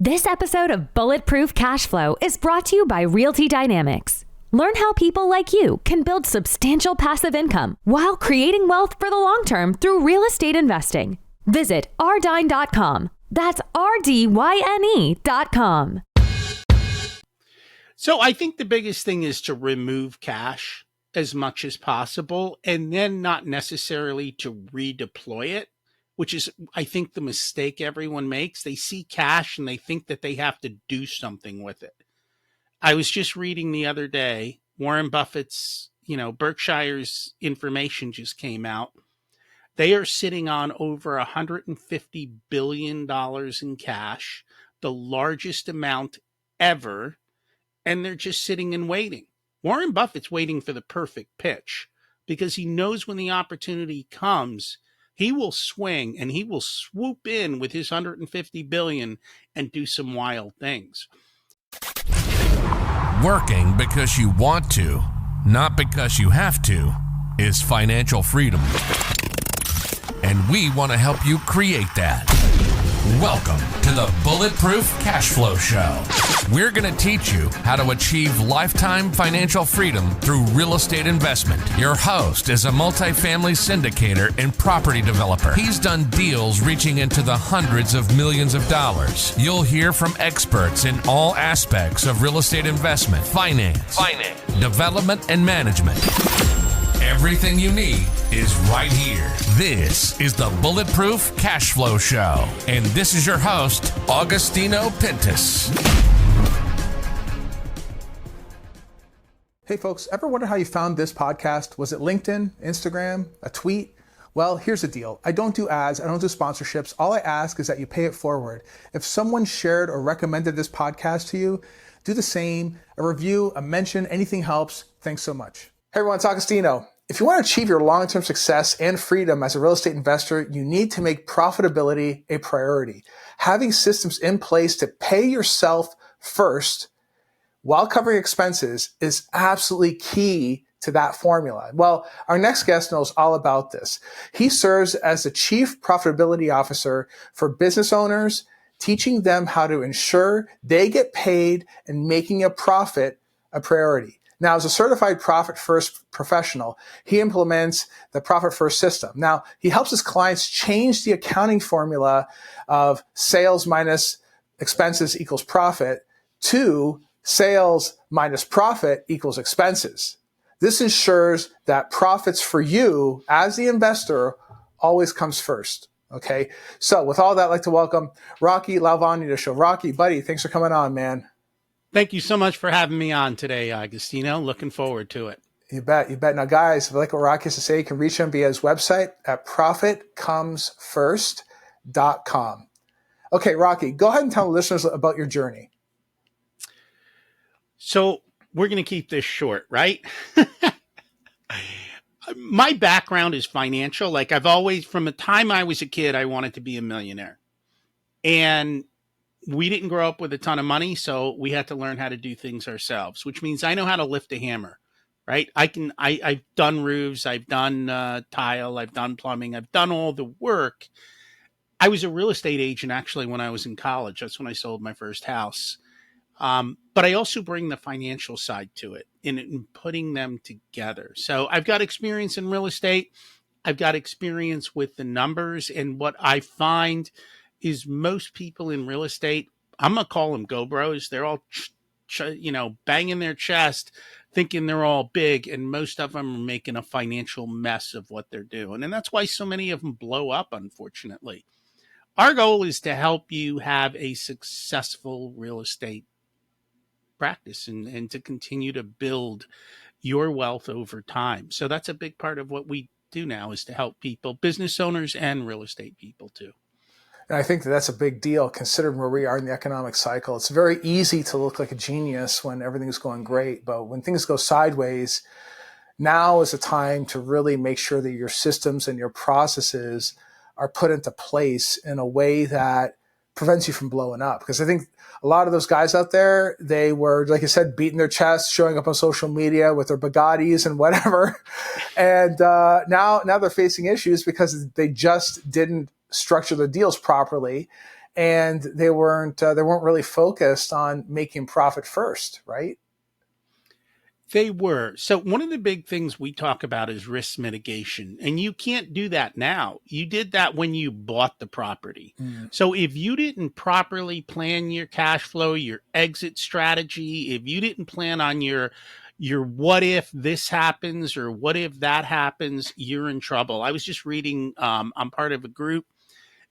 This episode of Bulletproof Cash Flow is brought to you by Realty Dynamics. Learn how people like you can build substantial passive income while creating wealth for the long term through real estate investing. Visit rdyne.com. That's RDYNE.com. So I think the biggest thing is to remove cash as much as possible and then not necessarily to redeploy it, which is, I think, the mistake everyone makes. They see cash and they think that they have to do something with it. I was just reading the other day, Warren Buffett's, Berkshire's information just came out. They are sitting on over $150 billion in cash, the largest amount ever, and they're just sitting and waiting. Warren Buffett's waiting for the perfect pitch because he knows when the opportunity comes, he will swing and he will swoop in with his $150 billion and do some wild things. Working because you want to, not because you have to, is financial freedom. And we want to help you create that. Welcome to the Bulletproof Cash Flow Show. We're going to teach you how to achieve lifetime financial freedom through real estate investment. Your host is a multifamily syndicator and property developer. He's done deals reaching into the hundreds of millions of dollars. You'll hear from experts in all aspects of real estate investment, finance, development, and management. Everything you need is right here. This is the Bulletproof Cash Flow Show. And this is your host, Augustino Pintus. Hey folks, ever wonder how you found this podcast? Was it LinkedIn, Instagram, a tweet? Well, here's the deal. I don't do ads. I don't do sponsorships. All I ask is that you pay it forward. If someone shared or recommended this podcast to you, do the same. A review, a mention, anything helps. Thanks so much. Hey everyone, it's Augustino. If you want to achieve your long-term success and freedom as a real estate investor, you need to make profitability a priority. Having systems in place to pay yourself first while covering expenses is absolutely key to that formula. Well, our next guest knows all about this. He serves as the Chief Profitability Officer for business owners, teaching them how to ensure they get paid and making a profit a priority. Now, as a certified Profit First professional, he implements the Profit First system. Now, he helps his clients change the accounting formula of sales minus expenses equals profit to sales minus profit equals expenses. This ensures that profits for you as the investor always comes first. Okay. So with all that, I'd like to welcome Rocky Lalvani to the show. Rocky, buddy, thanks for coming on, man. Thank you so much for having me on today, Agostino. Looking forward to it. You bet. Now, guys, if you like what Rocky has to say, you can reach him via his website at profitcomesfirst.com. Okay, Rocky, go ahead and tell the listeners about your journey. So we're going to keep this short, right? My background is financial. Like I've always, from the time I was a kid, I wanted to be a millionaire. And we didn't grow up with a ton of money, so we had to learn how to do things ourselves, which means I know how to lift a hammer, right? I've done roofs, I've done tile, I've done plumbing, I've done all the work. I was a real estate agent actually when I was in college. That's when I sold my first house. But I also bring the financial side to it in putting them together. So I've got experience in real estate. I've got experience with the numbers, and what I find is most people in real estate, I'm going to call them go-bros. They're all, banging their chest, thinking they're all big, and most of them are making a financial mess of what they're doing. And that's why so many of them blow up, unfortunately. Our goal is to help you have a successful real estate practice and to continue to build your wealth over time. So that's a big part of what we do now, is to help people, business owners and real estate people too. And I think that that's a big deal considering where we are in the economic cycle. It's very easy to look like a genius when everything's going great, but when things go sideways, now is the time to really make sure that your systems and your processes are put into place in a way that prevents you from blowing up. Because I think a lot of those guys out there, they were, like I said, beating their chests, showing up on social media with their Bugattis and whatever. And now they're facing issues because they just didn't structure the deals properly. and they weren't really focused on making profit first, right? They were. So one of the big things we talk about is risk mitigation. And you can't do that now. You did that when you bought the property. So if you didn't properly plan your cash flow, your exit strategy, if you didn't plan on your what if this happens or what if that happens, you're in trouble. I was just reading, I'm part of a group,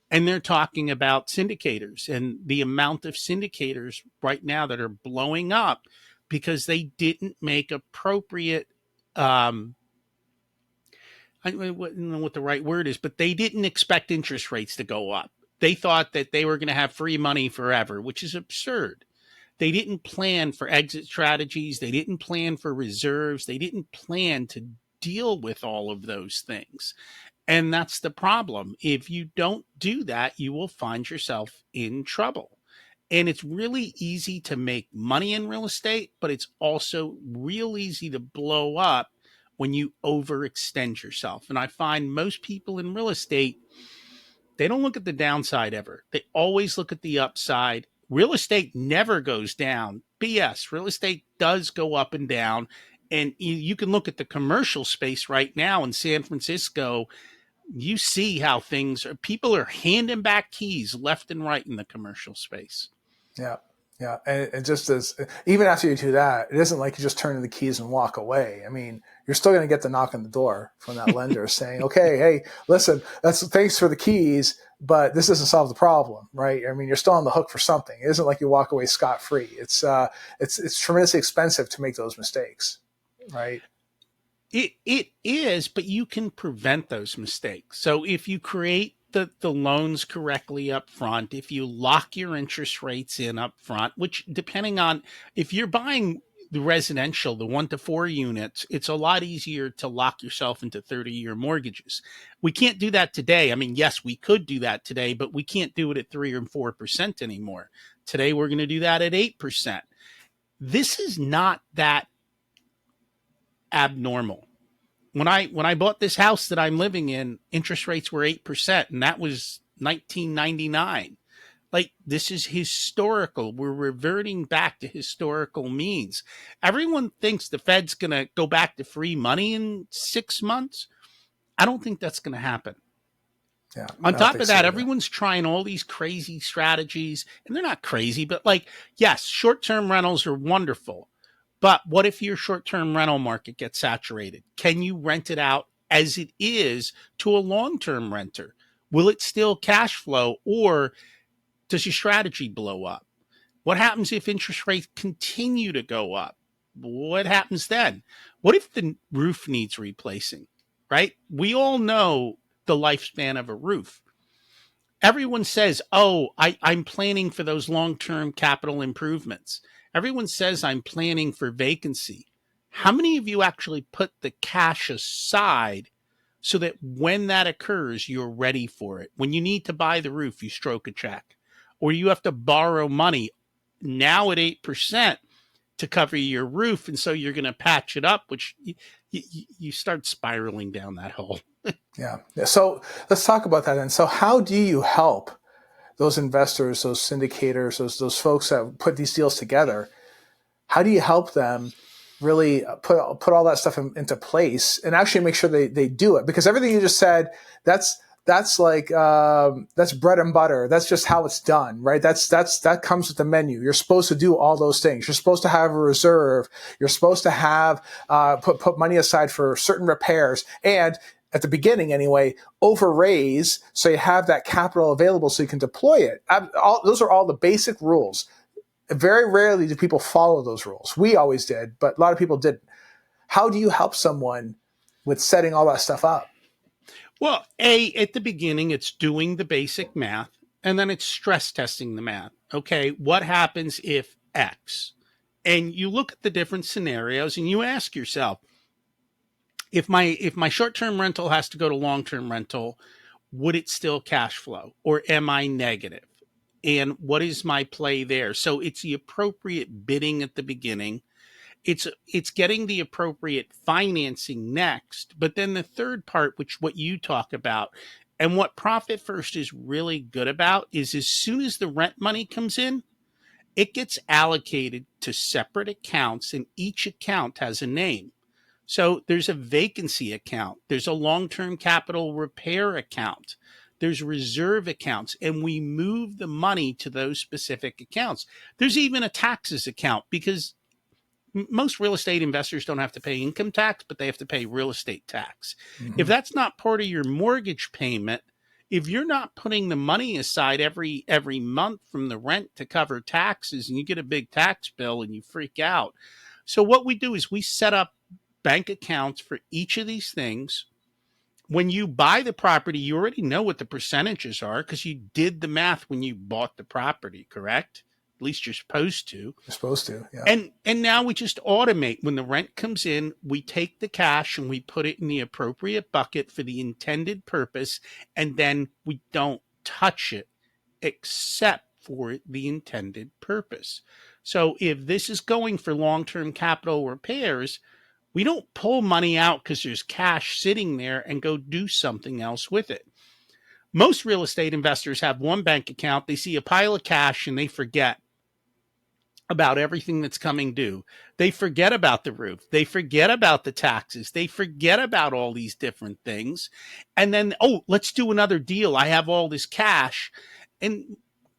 and they're talking about syndicators and the amount of syndicators right now that are blowing up because they didn't make appropriate, I don't know what the right word is, but they didn't expect interest rates to go up. They thought that they were going to have free money forever, which is absurd. They didn't plan for exit strategies. They didn't plan for reserves. They didn't plan to deal with all of those things. And that's the problem. If you don't do that, you will find yourself in trouble. And it's really easy to make money in real estate, but it's also real easy to blow up when you overextend yourself. And I find most people in real estate, they don't look at the downside ever. They always look at the upside. Real estate never goes down. BS. Real estate does go up and down. And you can look at the commercial space right now in San Francisco. You see how things are. People are handing back keys left and right in the commercial space. Yeah. Yeah. And it just is, even after you do that, it isn't like you just turn in the keys and walk away. I mean, you're still going to get the knock on the door from that lender saying, okay, hey, listen, thanks for the keys, but this doesn't solve the problem, right? I mean, you're still on the hook for something. It isn't like you walk away scot-free. It's tremendously expensive to make those mistakes, right? It is, but you can prevent those mistakes. So if you create the loans correctly up front, if you lock your interest rates in up front, which depending on if you're buying the residential, the 1 to 4 units, it's a lot easier to lock yourself into 30-year mortgages. We can't do that today. I mean, yes, we could do that today, but we can't do it at 3 or 4% anymore. Today, we're going to do that at 8%. This is not that abnormal. When I bought this house that I'm living in, interest rates were 8%, and that was 1999. Like, this is historical. We're reverting back to historical means. Everyone thinks the Fed's going to go back to free money in 6 months. I don't think that's going to happen. Yeah. On top of that, everyone's trying all these crazy strategies, and they're not crazy, but like, yes, short-term rentals are wonderful. But what if your short-term rental market gets saturated? Can you rent it out as it is to a long-term renter? Will it still cash flow, or does your strategy blow up? What happens if interest rates continue to go up? What happens then? What if the roof needs replacing, right? We all know the lifespan of a roof. Everyone says, oh, I'm planning for those long-term capital improvements. Everyone says I'm planning for vacancy. How many of you actually put the cash aside so that when that occurs, you're ready for it? When you need to buy the roof, you stroke a check. Or you have to borrow money now at 8% to cover your roof. And so you're going to patch it up, which you start spiraling down that hole. Yeah. So let's talk about that then. So how do you help those investors, those syndicators, those folks that put these deals together? How do you help them really put all that stuff into place and actually make sure they do it? Because everything you just said, that's like that's bread and butter. That's just how it's done, right? That comes with the menu. You're supposed to do all those things. You're supposed to have a reserve. You're supposed to have put money aside for certain repairs, and at the beginning anyway, over raise so you have that capital available so you can deploy it. Those are all the basic rules. Very rarely do people follow those rules. We always did, but a lot of people didn't. How do you help someone with setting all that stuff up? Well, at the beginning, it's doing the basic math, and then it's stress testing the math. Okay, what happens if X? And you look at the different scenarios and you ask yourself, if my short-term rental has to go to long-term rental, would it still cash flow, or am I negative? And what is my play there? So it's the appropriate bidding at the beginning. It's getting the appropriate financing next. But then the third part, which what you talk about, And what Profit First is really good about is as soon as the rent money comes in, it gets allocated to separate accounts, and each account has a name. So there's a vacancy account, there's a long-term capital repair account, there's reserve accounts, and we move the money to those specific accounts. There's even a taxes account because most real estate investors don't have to pay income tax, but they have to pay real estate tax. Mm-hmm. If that's not part of your mortgage payment, if you're not putting the money aside every month from the rent to cover taxes, and you get a big tax bill and you freak out. So what we do is we set up bank accounts for each of these things. When you buy the property, you already know what the percentages are because you did the math when you bought the property, correct? At least you're supposed to. You're supposed to, yeah. And now we just automate. When the rent comes in, we take the cash and we put it in the appropriate bucket for the intended purpose, and then we don't touch it except for the intended purpose. So if this is going for long-term capital repairs, we don't pull money out because there's cash sitting there and go do something else with it. Most real estate investors have one bank account. They see a pile of cash and they forget about everything that's coming due. They forget about the roof. They forget about the taxes. They forget about all these different things. And then, oh, let's do another deal. I have all this cash. And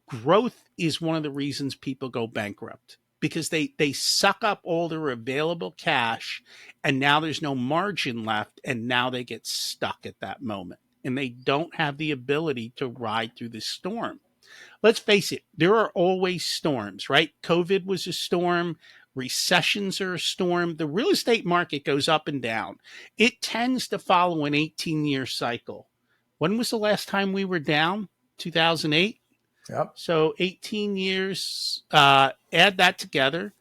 growth is one of the reasons people go bankrupt, because they suck up all their available cash, and now there's no margin left, and now they get stuck at that moment, and they don't have the ability to ride through the storm. Let's face it, there are always storms, right? COVID was a storm. Recessions are a storm. The real estate market goes up and down. It tends to follow an 18-year cycle. When was the last time we were down? 2008? Yep. So 18 years, add that together.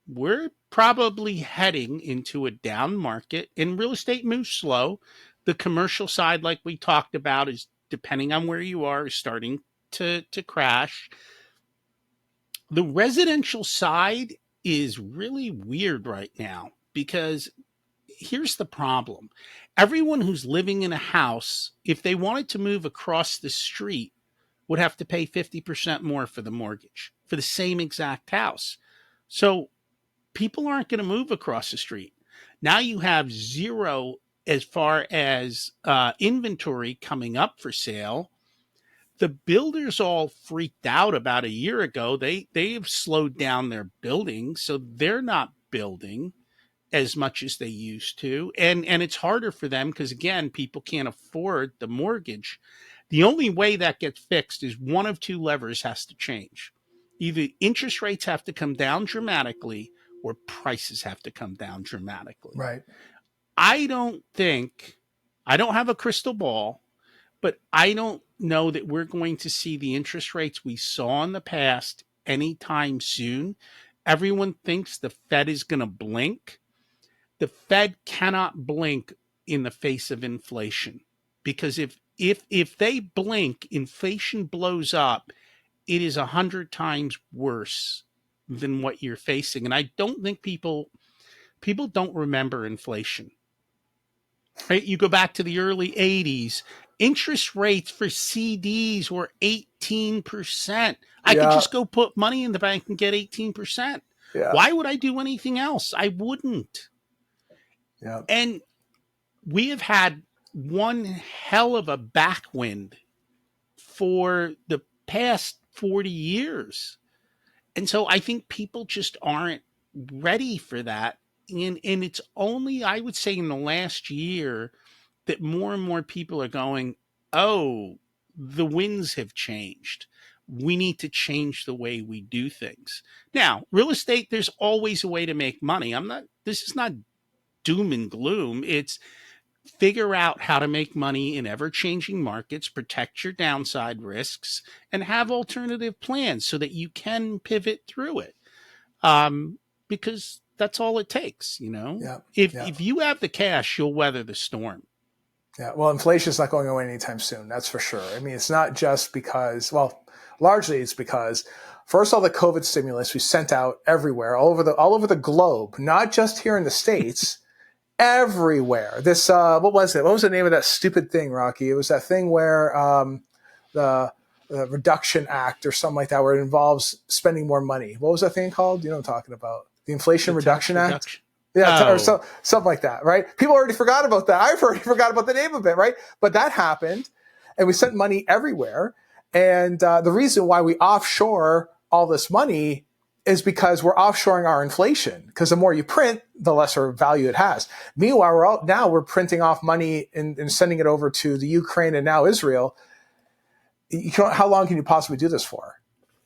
We're probably heading into a down market, and real estate moves slow. The commercial side, like we talked about, is, depending on where you are, is starting to crash. The residential side is really weird right now because here's the problem. Everyone who's living in a house, if they wanted to move across the street, would have to pay 50% more for the mortgage for the same exact house. So people aren't going to move across the street. Now you have zero as far as inventory coming up for sale. The builders all freaked out about a year ago. They've slowed down their building, so they're not building as much as they used to. And it's harder for them because, again, people can't afford the mortgage. The only way that gets fixed is one of two levers has to change. Either interest rates have to come down dramatically or prices have to come down dramatically. Right. I don't have a crystal ball, but I don't know that we're going to see the interest rates we saw in the past anytime soon. Everyone thinks the Fed is going to blink. The Fed cannot blink in the face of inflation, because if they blink, inflation blows up. It is 100 times worse than what you're facing. And I don't think people don't remember inflation. Right? You go back to the early 80s, interest rates for CDs were 18%. I could just go put money in the bank and get 18%. Yeah. Why would I do anything else? I wouldn't. Yeah. And we have had one hell of a backwind for the past 40 years. And so I think people just aren't ready for that. And it's only, I would say, in the last year that more and more people are going, oh, the winds have changed. We need to change the way we do things. Now, real estate, there's always a way to make money. This is not doom and gloom. It's figure out how to make money in ever-changing markets, protect your downside risks, and have alternative plans so that you can pivot through it. Because that's all it takes, you know? Yeah. If you have the cash, you'll weather the storm. Yeah, well, inflation is not going away anytime soon. That's for sure. I mean, it's not just because, well, largely it's because first all the COVID stimulus we sent out everywhere, all over the globe, not just here in the States. everywhere. This, what was it? What was the name of that stupid thing, Rocky? It was that thing where the Reduction Act or something like that, where it involves spending more money. What was that thing called? You know what I'm talking about? The Inflation Reduction Act? Yeah, or something like that, right? People already forgot about that. I've already forgot about the name of it, right? But that happened, and we sent money everywhere. And the reason why we offshore all this money is because we're offshoring our inflation. Because the more you print, the lesser value it has. Meanwhile, we're printing off money and sending it over to the Ukraine and now Israel. How long can you possibly do this for?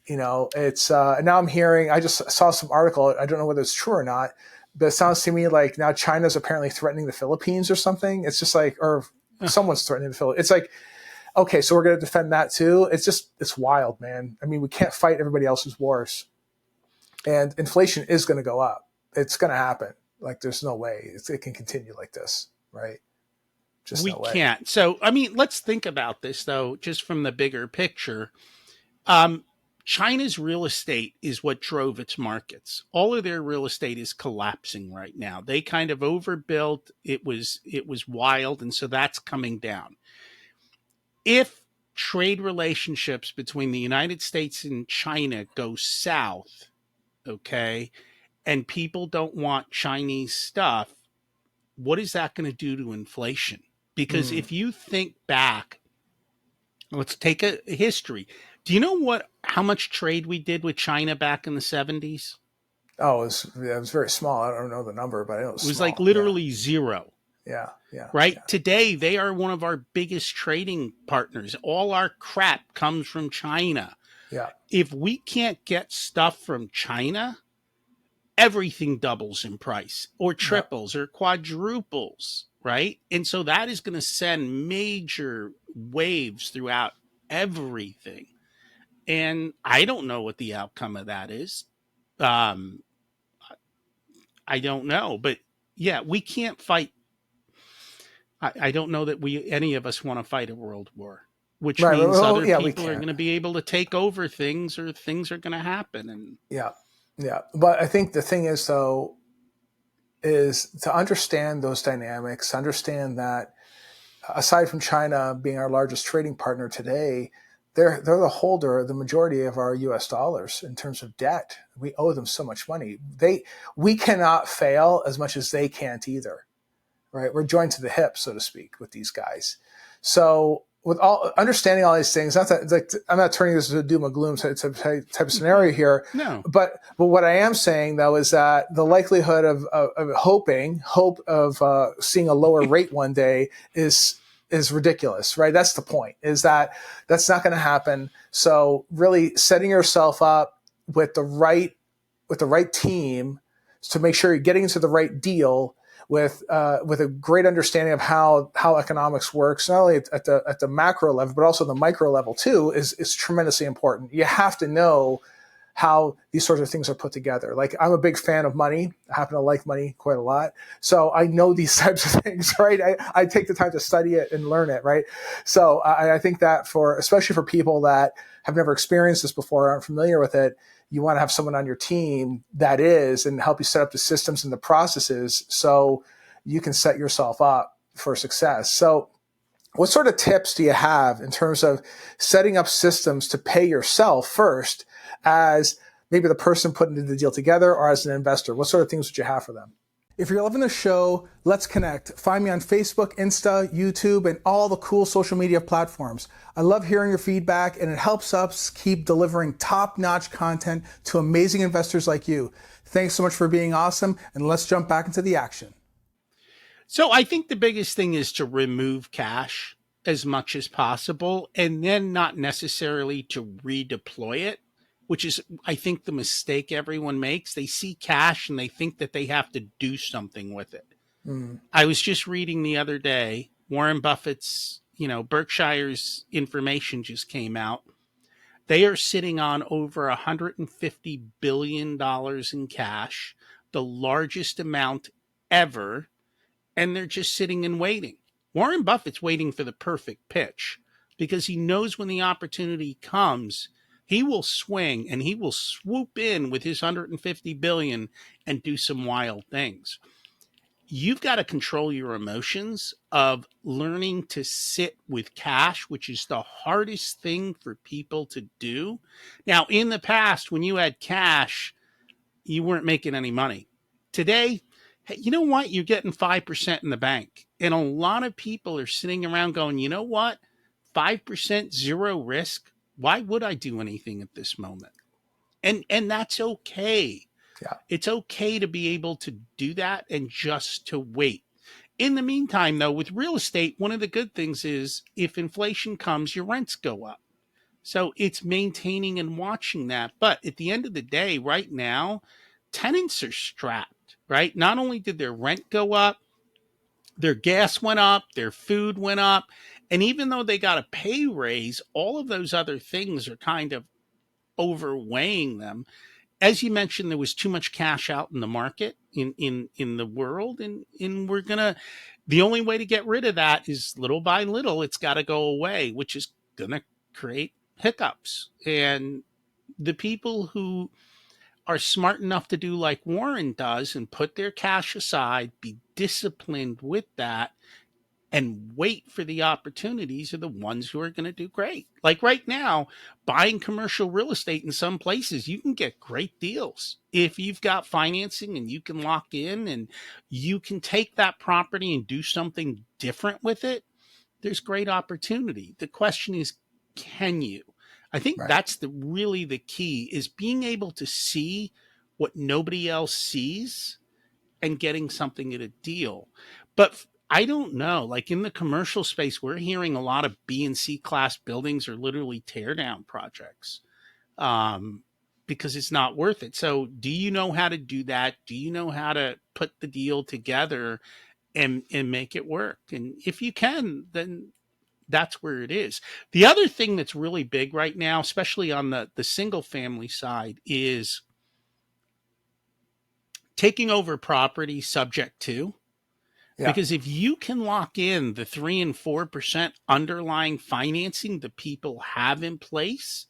It's now I'm hearing. I just saw some article. I don't know whether it's true or not, but it sounds to me like now China's apparently threatening the Philippines or something. It's just like, or someone's threatening the Philippines. It's like, okay, so we're going to defend that too. It's wild, man. I mean, we can't fight everybody else's wars. And inflation is going to go up. It's going to happen. Like, there's no way it can continue like this, right? Just we no way. Can't. So, I mean, let's think about this, though, just from the bigger picture. China's real estate is what drove its markets. All of their real estate is collapsing right now. They kind of overbuilt. It was wild, and so that's coming down. If trade relationships between the United States and China go south, okay, and people don't want Chinese stuff, what is that going to do to inflation? Because if you think back, let's take a history. Do you know how much trade we did with China back in the 70s? Oh, it was very small. I don't know the number, but I know it was small. Like literally zero. Yeah. Right? Yeah. Today, they are one of our biggest trading partners. All our crap comes from China. Yeah. If we can't get stuff from China, everything doubles in price or triples or quadruples, right? And so that is going to send major waves throughout everything. And I don't know what the outcome of that is. I don't know. But yeah, we can't fight. I don't know that any of us want to fight a world war, which means other people are going to be able to take over things, or things are going to happen. And yeah. But I think the thing is, though, is to understand those dynamics, understand that aside from China being our largest trading partner today, they're the holder of the majority of our U.S. dollars in terms of debt. We owe them so much money. We cannot fail as much as they can't either. Right, we're joined to the hip, so to speak, with these guys. So, with all understanding all these things, I'm not turning this into a doom and gloom type of scenario here. No, but what I am saying though is that the likelihood of seeing a lower rate one day is ridiculous, right? That's the point. Is that that's not going to happen. So, really setting yourself up with the right team to make sure you're getting into the right deal. With a great understanding of how economics works, not only at the macro level, but also the micro level too, is tremendously important. You have to know how these sorts of things are put together. Like, I'm a big fan of money. I happen to like money quite a lot. So I know these types of things, right? I take the time to study it and learn it, right? So I think that especially for people that have never experienced this before, aren't familiar with it, you want to have someone on your team that is, and help you set up the systems and the processes so you can set yourself up for success. So what sort of tips do you have in terms of setting up systems to pay yourself first as maybe the person putting the deal together, or as an investor? What sort of things would you have for them? If you're loving the show, let's connect. Find me on Facebook, Insta, YouTube, and all the cool social media platforms. I love hearing your feedback, and it helps us keep delivering top-notch content to amazing investors like you. Thanks so much for being awesome, and let's jump back into the action. So I think the biggest thing is to remove cash as much as possible, and then not necessarily to redeploy it, which is, I think, the mistake everyone makes. They see cash and they think that they have to do something with it. I was just reading the other day, Warren Buffett's, Berkshire's information just came out. They are sitting on over $150 billion in cash, the largest amount ever, and they're just sitting and waiting. Warren Buffett's waiting for the perfect pitch, because he knows when the opportunity comes, he will swing and he will swoop in with his $150 billion and do some wild things. you've got to control your emotions of learning to sit with cash, which is the hardest thing for people to do. Now, in the past, when you had cash, you weren't making any money. Today, hey, you know what? You're getting 5% in the bank. And a lot of people are sitting around going, you know what? 5%, zero risk. Why would I do anything at this moment? And that's okay. Yeah. It's okay to be able to do that and just to wait. In the meantime, though, with real estate, one of the good things is if inflation comes, your rents go up. So it's maintaining and watching that. But at the end of the day, right now, tenants are strapped, right? Not only did their rent go up, their gas went up, their food went up. And even though they got a pay raise, all of those other things are kind of overweighing them. As you mentioned, there was too much cash out in the market in the world. And we're going to, the only way to get rid of that is little by little, it's got to go away, which is going to create hiccups. And the people who are smart enough to do like Warren does and put their cash aside, be disciplined with that, and wait for the opportunities are the ones who are going to do great. Like right now, buying commercial real estate in some places, you can get great deals. If you've got financing and you can lock in and you can take that property and do something different with it, there's great opportunity. The question is, can you? I think that's really the key, is being able to see what nobody else sees and getting something at a deal. But I don't know, like in the commercial space, we're hearing a lot of B and C class buildings are literally tear down projects because it's not worth it. So do you know how to do that? Do you know how to put the deal together and make it work? And if you can, then that's where it is. The other thing that's really big right now, especially on the single family side, is taking over property subject to. Yeah. Because if you can lock in the 3 and 4% underlying financing that people have in place,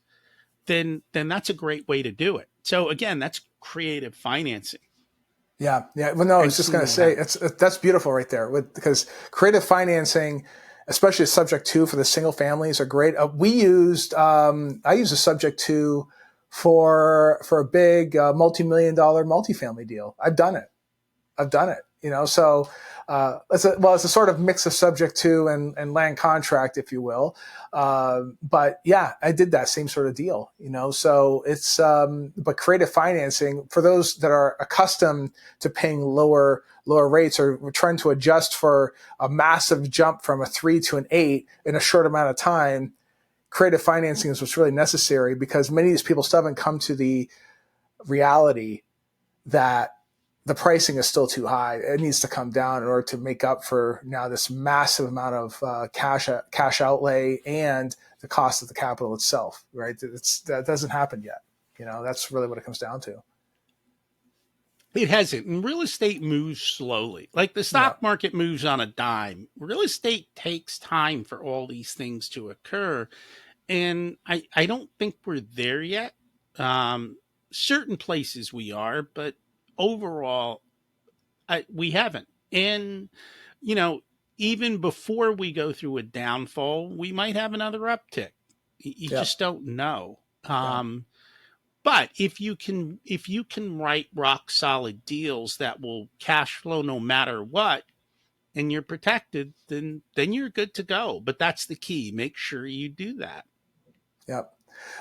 then that's a great way to do it. So again, that's creative financing. Yeah. Well, no, I was just going to say that's beautiful right there, because creative financing, especially subject to for the single families, are great. I used a subject to for a big multi-million dollar multifamily deal. I've done it. So it's a sort of mix of subject to and land contract, if you will. But yeah, I did that same sort of deal, so it's, but creative financing for those that are accustomed to paying lower rates, or we're trying to adjust for a massive jump from a 3 to an 8 in a short amount of time. Creative financing is what's really necessary, because many of these people still haven't come to the reality that the pricing is still too high. It needs to come down in order to make up for now this massive amount of cash outlay and the cost of the capital itself, right? That doesn't happen yet. That's really what it comes down to. It hasn't. And real estate moves slowly. Like the stock market moves on a dime. Real estate takes time for all these things to occur. And I don't think we're there yet. Certain places we are, but overall, we haven't. And, even before we go through a downfall, we might have another uptick. You just don't know. But if you can write rock solid deals that will cash flow no matter what, and you're protected, then you're good to go. But that's the key. Make sure you do that. Yep.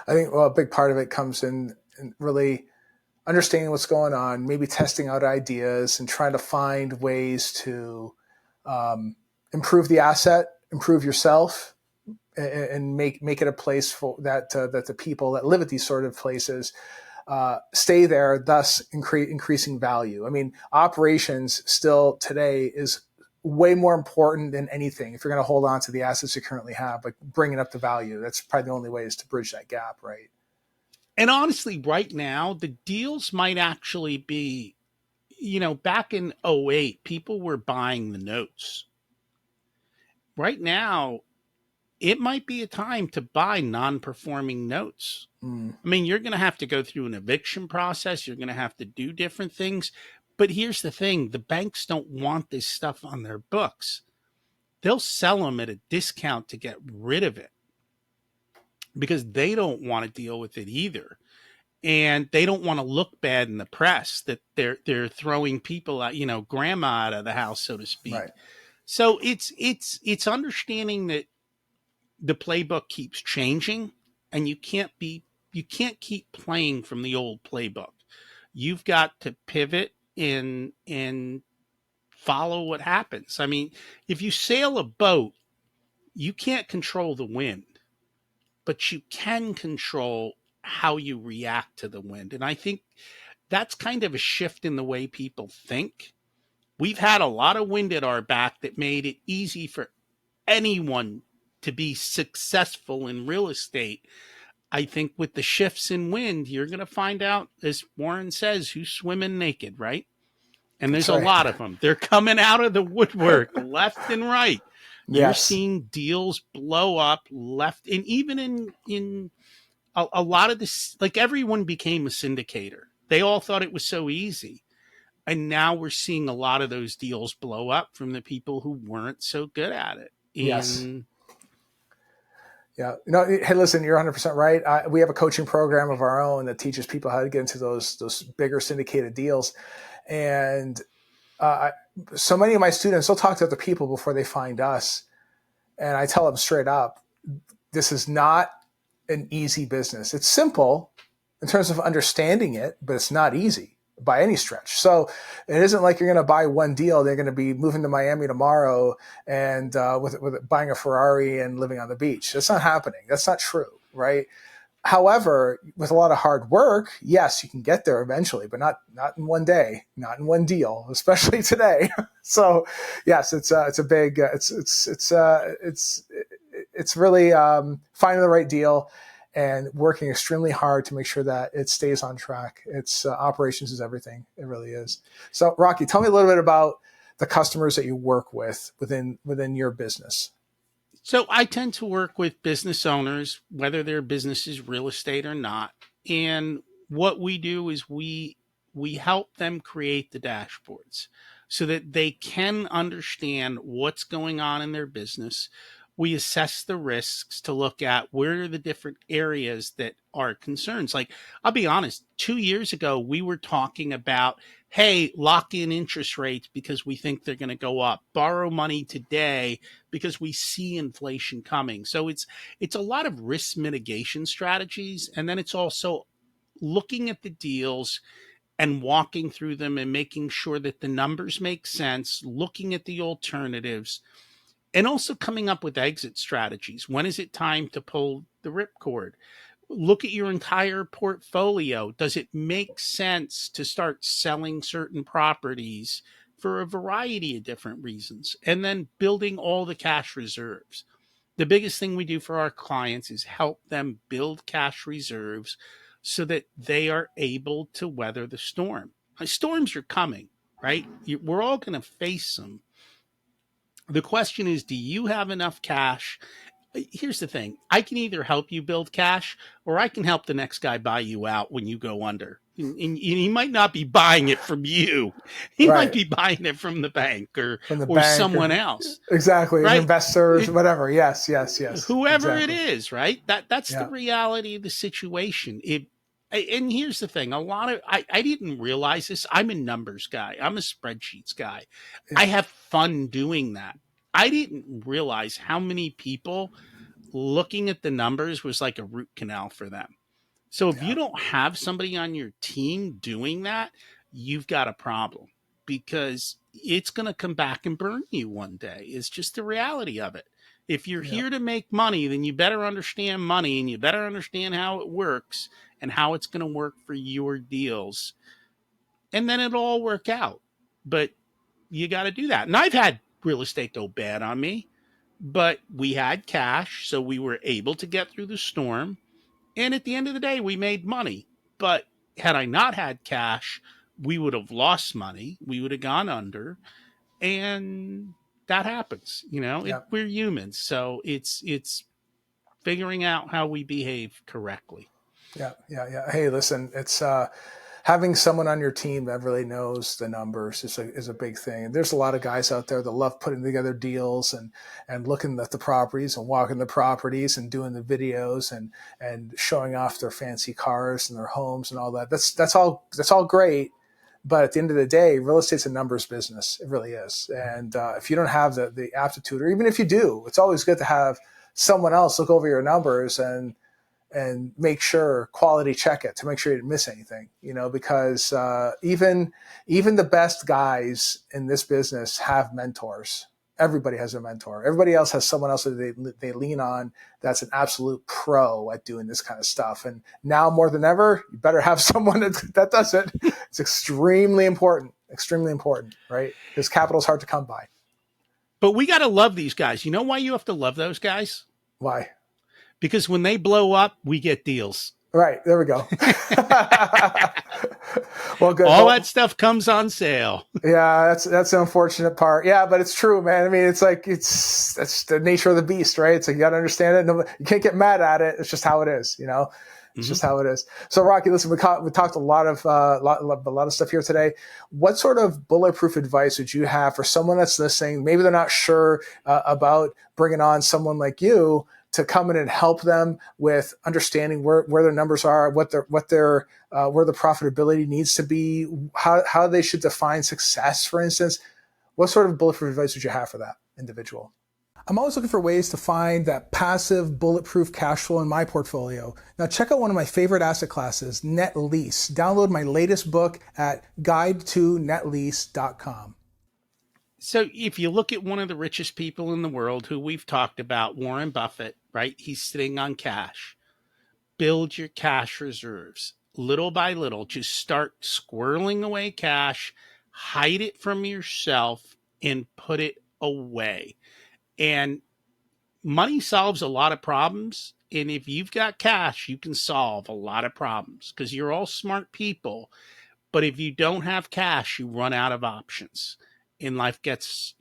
I think, a big part of it comes in really understanding what's going on, maybe testing out ideas and trying to find ways to improve the asset, improve yourself, and make it a place for that the people that live at these sort of places stay there, thus increasing value. I mean, operations still today is way more important than anything. If you're going to hold on to the assets you currently have, but bringing up the value, that's probably the only way is to bridge that gap, right? And honestly, right now, the deals might actually be, back in 2008, people were buying the notes. Right now, it might be a time to buy non-performing notes. I mean, you're going to have to go through an eviction process. You're going to have to do different things. But here's the thing, the banks don't want this stuff on their books. They'll sell them at a discount to get rid of it because they don't want to deal with it either. And they don't want to look bad in the press that they're throwing people out, grandma out of the house, so to speak. Right. So it's understanding that the playbook keeps changing, and you can't keep playing from the old playbook. You've got to pivot and follow what happens. I mean, if you sail a boat, you can't control the wind, but you can control how you react to the wind. And I think that's kind of a shift in the way people think. We've had a lot of wind at our back that made it easy for anyone to be successful in real estate. I think with the shifts in wind, you're going to find out, as Warren says, who's swimming naked, right? And there's a lot of them. They're coming out of the woodwork left and right. Yes. You're seeing deals blow up left. And even in a lot of this, like everyone became a syndicator. They all thought it was so easy. And now we're seeing a lot of those deals blow up from the people who weren't so good at it. Yes. Yeah. No, hey, listen, you're 100% right. We have a coaching program of our own that teaches people how to get into those bigger syndicated deals. And so many of my students, they'll talk to other people before they find us. And I tell them straight up, this is not an easy business. It's simple in terms of understanding it, but it's not easy by any stretch. So it isn't like you're going to buy one deal. They're going to be moving to Miami tomorrow and with buying a Ferrari and living on the beach. That's not happening. That's not true, right? However, with a lot of hard work, yes, you can get there eventually, but not in one day, not in one deal, especially today. So yes, it's really finding the right deal and working extremely hard to make sure that it stays on track. It's operations is everything. It really is. So Rocky, tell me a little bit about the customers that you work with within your business. So I tend to work with business owners, whether their business is real estate or not. And what we do is we help them create the dashboards so that they can understand what's going on in their business. We assess the risks to look at where are the different areas that are concerns. Like, I'll be honest, 2 years ago, we were talking about, hey, lock in interest rates because we think they're going to go up. Borrow money today because we see inflation coming. So it's a lot of risk mitigation strategies. And then it's also looking at the deals and walking through them and making sure that the numbers make sense, looking at the alternatives, and also coming up with exit strategies. When is it time to pull the ripcord? Look at your entire portfolio. Does it make sense to start selling certain properties for a variety of different reasons? And then building all the cash reserves. The biggest thing we do for our clients is help them build cash reserves so that they are able to weather the storm. Storms are coming, right? We're all going to face them. The question is, do you have enough cash? Here's the thing. I can either help you build cash or I can help the next guy buy you out when you go under. And he might not be buying it from you. He might be buying it from the bank or someone else. Exactly. Right? Investors, whatever. Yes. Whoever it is, right? That's the reality of the situation. And here's the thing. I didn't realize this. I'm a numbers guy. I'm a spreadsheets guy. I have fun doing that. I didn't realize how many people looking at the numbers was like a root canal for them. So if you don't have somebody on your team doing that, you've got a problem because it's going to come back and burn you one day. It's just the reality of it. If you're here to make money, then you better understand money and you better understand how it works and how it's going to work for your deals. And then it'll all work out. But you got to do that. And I've had real estate go bad on me, but we had cash, so we were able to get through the storm. And at the end of the day, we made money. But had I not had cash, we would have lost money. We would have gone under. And that happens. We're humans. So it's figuring out how we behave correctly. Yeah. Hey, listen, it's having someone on your team that really knows the numbers is a big thing. And there's a lot of guys out there that love putting together deals and looking at the properties and walking the properties and doing the videos and showing off their fancy cars and their homes and all that. That's all great. But at the end of the day, real estate's a numbers business. It really is. And if you don't have the aptitude, or even if you do, it's always good to have someone else look over your numbers and make sure, quality check it to make sure you didn't miss anything, because even the best guys in this business have mentors. Everybody has a mentor. Everybody else has someone else that they lean on that's an absolute pro at doing this kind of stuff. And now more than ever, you better have someone that does it. It's extremely important, right? Because capital is hard to come by. But we got to love these guys. You know why you have to love those guys? Why? Because when they blow up, we get deals. Right. There we go. Well, good. All that stuff comes on sale. Yeah, that's the unfortunate part. Yeah, but it's true, man. I mean, that's the nature of the beast, right? It's like you got to understand it. No, you can't get mad at it. It's just how it is, It's just how it is. So, Rocky, listen, we talked a lot of stuff here today. What sort of bulletproof advice would you have for someone that's listening? Maybe they're not sure about bringing on someone like you to come in and help them with understanding where their numbers are, where the profitability needs to be, how they should define success, for instance. What sort of bulletproof advice would you have for that individual? I'm always looking for ways to find that passive bulletproof cash flow in my portfolio. Now check out one of my favorite asset classes, net lease. Download my latest book at guide2netlease.com. So if you look at one of the richest people in the world who we've talked about, Warren Buffett, right? He's sitting on cash. Build your cash reserves. Little by little, just start squirreling away cash, hide it from yourself, and put it away. And money solves a lot of problems. And if you've got cash, you can solve a lot of problems because you're all smart people. But if you don't have cash, you run out of options. And life gets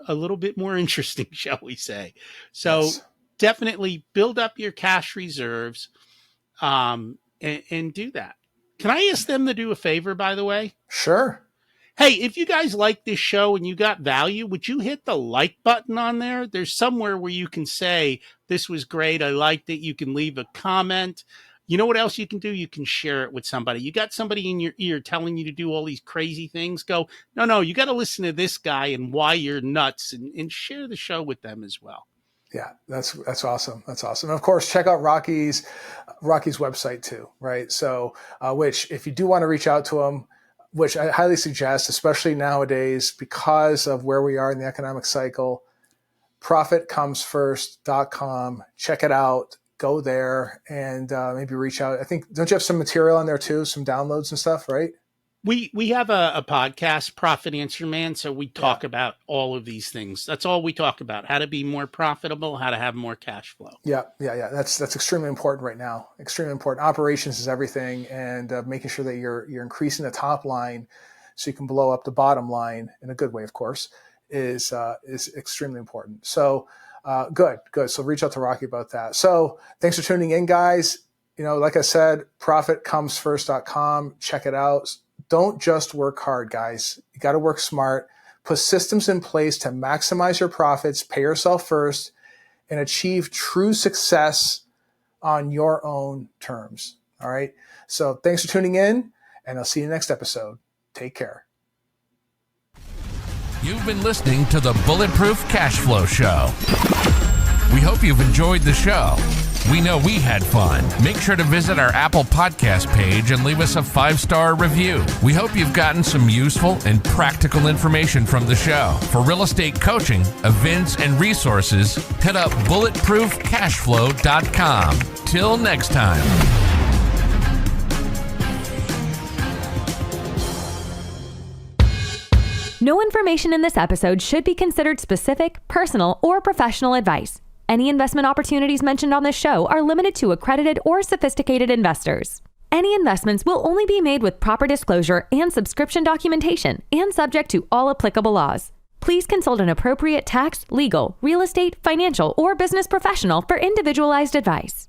a little bit more interesting, shall we say. So yes. Definitely build up your cash reserves and do that. Can I ask them to do a favor, by the way? Sure. Hey, if you guys like this show and you got value, would you hit the like button on there? There's somewhere where you can say, this was great, I liked it. You can leave a comment. You know what else you can do? You can share it with somebody. You got somebody in your ear telling you to do all these crazy things. Go, no, you got to listen to this guy and why you're nuts and share the show with them as well. Yeah, that's awesome. That's awesome. And of course, check out Rocky's website too, right? So, which if you do want to reach out to him, which I highly suggest, especially nowadays, because of where we are in the economic cycle, profitcomesfirst.com. Check it out. Go there and maybe reach out. I think, don't you have some material on there too? Some downloads and stuff, right? We have a podcast, Profit Answer Man. So we talk about all of these things. That's all we talk about. How to be more profitable, how to have more cash flow. Yeah. That's extremely important right now. Extremely important. Operations is everything. And making sure that you're increasing the top line so you can blow up the bottom line in a good way, of course, is extremely important. So good. So reach out to Rocky about that. So thanks for tuning in, guys. Like I said, profitcomesfirst.com. Check it out. Don't just work hard, guys. You got to work smart. Put systems in place to maximize your profits, pay yourself first, and achieve true success on your own terms. All right. So thanks for tuning in, and I'll see you next episode. Take care. You've been listening to the Bulletproof Cash Flow Show. We hope you've enjoyed the show. We know we had fun. Make sure to visit our Apple Podcast page and leave us a 5-star review. We hope you've gotten some useful and practical information from the show. For real estate coaching, events, and resources, hit up bulletproofcashflow.com. Till next time. No information in this episode should be considered specific, personal, or professional advice. Any investment opportunities mentioned on this show are limited to accredited or sophisticated investors. Any investments will only be made with proper disclosure and subscription documentation and subject to all applicable laws. Please consult an appropriate tax, legal, real estate, financial, or business professional for individualized advice.